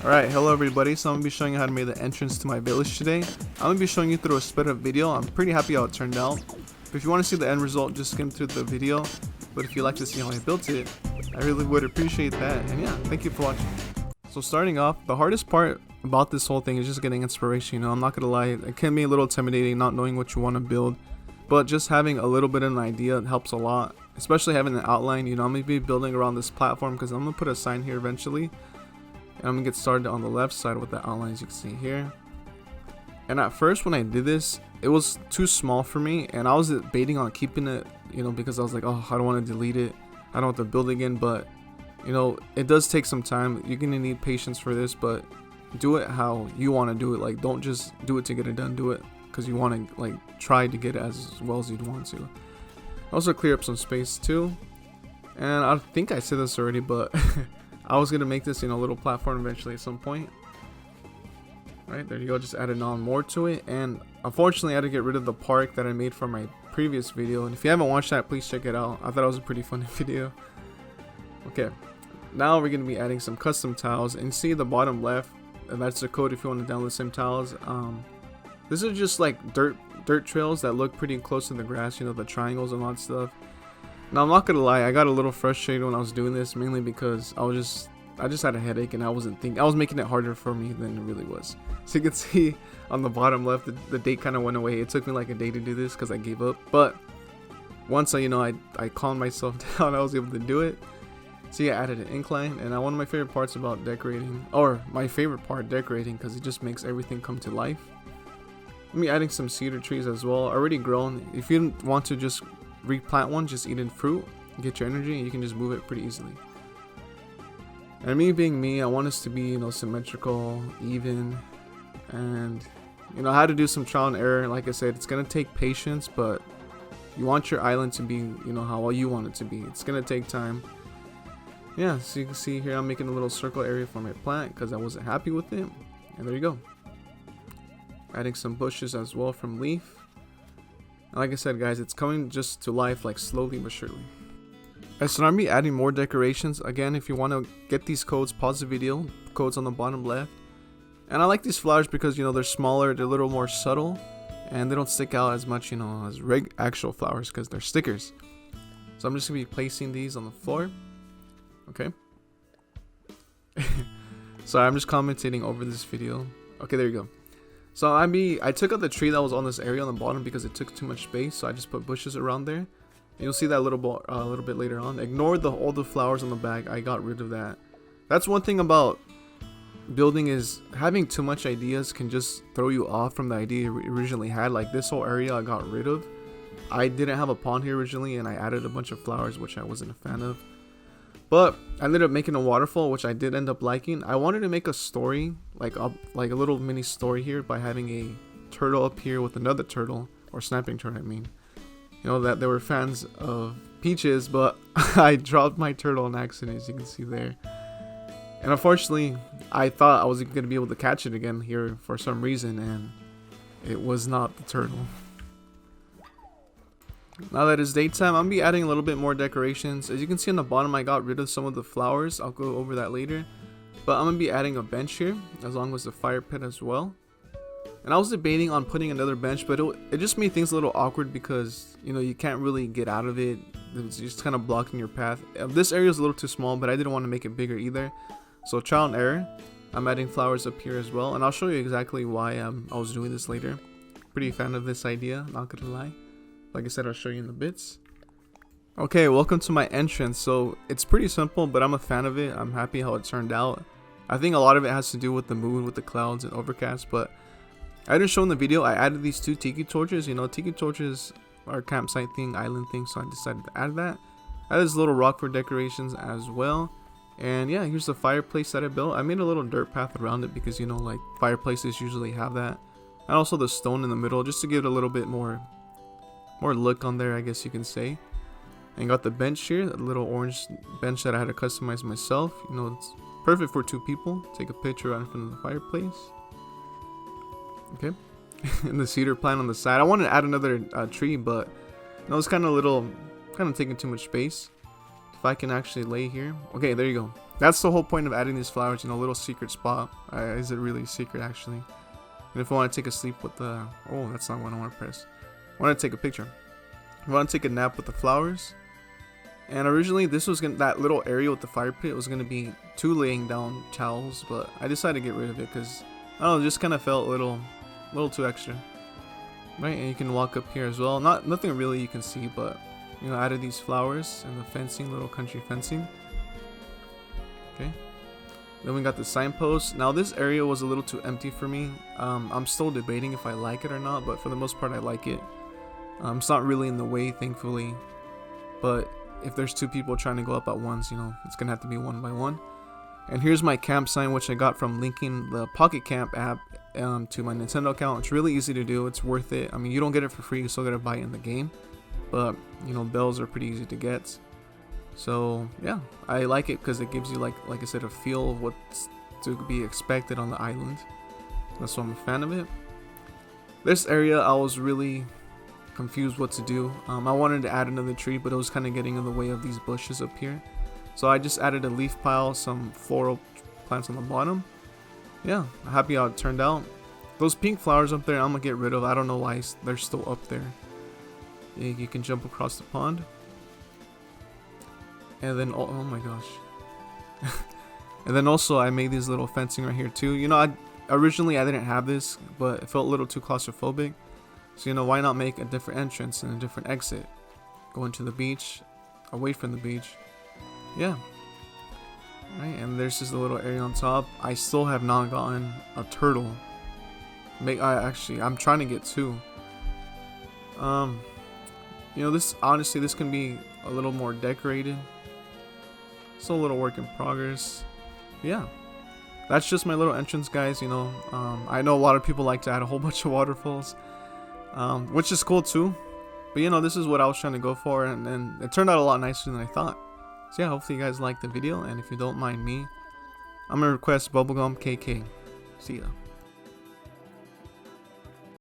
Alright, hello everybody. So I'm going to be showing you how to make the entrance to my village today. I'm going to be showing you through a sped up video. I'm pretty happy how it turned out. But if you want to see the end result, just skim through the video. But if you like to see how I built it, I really would appreciate that. And yeah, thank you for watching. So starting off, the hardest part about this whole thing is just getting inspiration. You know, I'm not going to lie, it can be a little intimidating not knowing what you want to build. But just having a little bit of an idea helps a lot. Especially having an outline. You know, I'm going to be building around this platform because I'm going to put a sign here eventually. And I'm gonna get started on the left side with the outlines you can see here. And at first when I did this, it was too small for me, and I was debating on keeping it, you know, because I was like, oh, I don't want to delete it, I don't want to build again. But you know, it does take some time. You're gonna need patience for this, but do it how you want to do it. Like, don't just do it to get it done, do it because you want to like try to get it as well as you'd want to. Also clear up some space too. And I think I said this already, but I was gonna make this, you know, a little platform eventually at some point. Right, there you go, just added on more to it. And unfortunately I had to get rid of the park that I made from my previous video, and if you haven't watched that, please check it out. I thought it was a pretty funny video. Okay, now we're gonna be adding some custom tiles, and see the bottom left, and that's the code if you want to download the same tiles. This is just like dirt trails that look pretty close to the grass, you know, the triangles and all that stuff. Now I'm not gonna lie, I got a little frustrated when I was doing this, mainly because I just had a headache and I was making it harder for me than it really was. So you can see on the bottom left, the date kind of went away. It took me like a day to do this because I gave up. But once I calmed myself down, I was able to do it. See, I added an incline, and one of my favorite parts about decorating, or my favorite part decorating, because it just makes everything come to life. Let me adding some cedar trees as well, already grown. If you want to just replant one, just eat in fruit, get your energy, and you can just move it pretty easily. And me being me, I want us to be, you know, symmetrical, even, and you know, I had to do some trial and error. Like I said, it's gonna take patience, but you want your island to be, you know, how you want it to be. It's gonna take time. Yeah, so you can see here I'm making a little circle area for my plant because I wasn't happy with it, and there you go. Adding some bushes as well from leaf. Like I said, guys, it's coming just to life, like slowly but surely. So now I'm going to be adding more decorations. Again, if you want to get these codes, pause the video. Codes on the bottom left. And I like these flowers because, you know, they're smaller, they're a little more subtle, and they don't stick out as much, you know, as actual flowers because they're stickers. So I'm just going to be placing these on the floor. Okay. Sorry, I'm just commentating over this video. Okay, there you go. So I took out the tree that was on this area on the bottom because it took too much space, so I just put bushes around there. And you'll see that a little bit later on. Ignore all the flowers on the back. I got rid of that. That's one thing about building, is having too much ideas can just throw you off from the idea you originally had. Like this whole area I got rid of. I didn't have a pond here originally, and I added a bunch of flowers, which I wasn't a fan of. But I ended up making a waterfall, which I did end up liking. I wanted to make a story, like a little mini story here, by having a turtle up here with another turtle, or snapping turtle, I mean. You know, that they were fans of peaches, but I dropped my turtle on accident, as you can see there. And unfortunately, I thought I was going to be able to catch it again here for some reason, and it was not the turtle. Now that it's daytime, I'm going to be adding a little bit more decorations. As you can see on the bottom, I got rid of some of the flowers. I'll go over that later. But I'm going to be adding a bench here, as long as the fire pit as well. And I was debating on putting another bench, but it just made things a little awkward because, you know, you can't really get out of it. It's just kind of blocking your path. This area is a little too small, but I didn't want to make it bigger either. So trial and error. I'm adding flowers up here as well, and I'll show you exactly why I was doing this later. Pretty fan of this idea, not gonna lie. Like I said, I'll show you in the bits. Okay, welcome to my entrance. So it's pretty simple, but I'm a fan of it. I'm happy how it turned out. I think a lot of it has to do with the mood, with the clouds and overcast, but I didn't show in the video. I added these 2 tiki torches. You know, tiki torches are a campsite thing, island thing, so I decided to add that. I added this little rock for decorations as well. And yeah, here's the fireplace that I built. I made a little dirt path around it because, you know, like fireplaces usually have that. And also the stone in the middle, just to give it a little bit more look on there, I guess you can say. And got the bench here, a little orange bench that I had to customize myself. You know, it's perfect for 2 people. Take a picture right in front of the fireplace. Okay. And the cedar plant on the side. I wanted to add another tree, but you know, it's kind of taking too much space. If I can actually lay here. Okay, there you go. That's the whole point of adding these flowers, you know, a little secret spot. Is it really secret, actually? And if I want to take a sleep with the... Oh, that's not what I want to press. I want to take a picture. I want to take a nap with the flowers. And originally, this was that little area with the fire pit was going to be 2 laying down towels. But I decided to get rid of it because, I don't know, it just kind of felt a little too extra. Right, and you can walk up here as well. Nothing really you can see, but, you know, added these flowers and the fencing, little country fencing. Okay. Then we got the signpost. Now this area was a little too empty for me. I'm still debating if I like it or not, but for the most part I like it. It's not really in the way, thankfully. But if there's 2 people trying to go up at once, you know, it's gonna have to be one by one. And here's my camp sign, which I got from linking the Pocket Camp app to my Nintendo account. It's really easy to do. It's worth it. I mean, you don't get it for free. You still gotta buy it in the game. But, you know, bells are pretty easy to get. So, yeah. I like it because it gives you, like I said, a feel of what's to be expected on the island. That's why I'm a fan of it. This area, I was really confused what to do. I wanted to add another tree, but it was kind of getting in the way of these bushes up here. So I just added a leaf pile, some floral plants on the bottom. Yeah, happy how it turned out. Those pink flowers up there, I'm gonna get rid of. I don't know why they're still up there. You can jump across the pond. And then, oh my gosh. And then also I made these little fencing right here too. You know, originally I didn't have this, but it felt a little too claustrophobic. So, you know, why not make a different entrance and a different exit? Going to the beach, away from the beach. Yeah. Right, and there's just a little area on top. I still have not gotten a turtle. I'm trying to get 2. You know, this honestly, this can be a little more decorated. Still a little work in progress. Yeah, that's just my little entrance, guys. You know, I know a lot of people like to add a whole bunch of waterfalls, which is cool too. But you know, this is what I was trying to go for, and it turned out a lot nicer than I thought. So yeah, hopefully you guys liked the video, and if you don't mind me, I'm gonna request Bubblegum KK. See ya.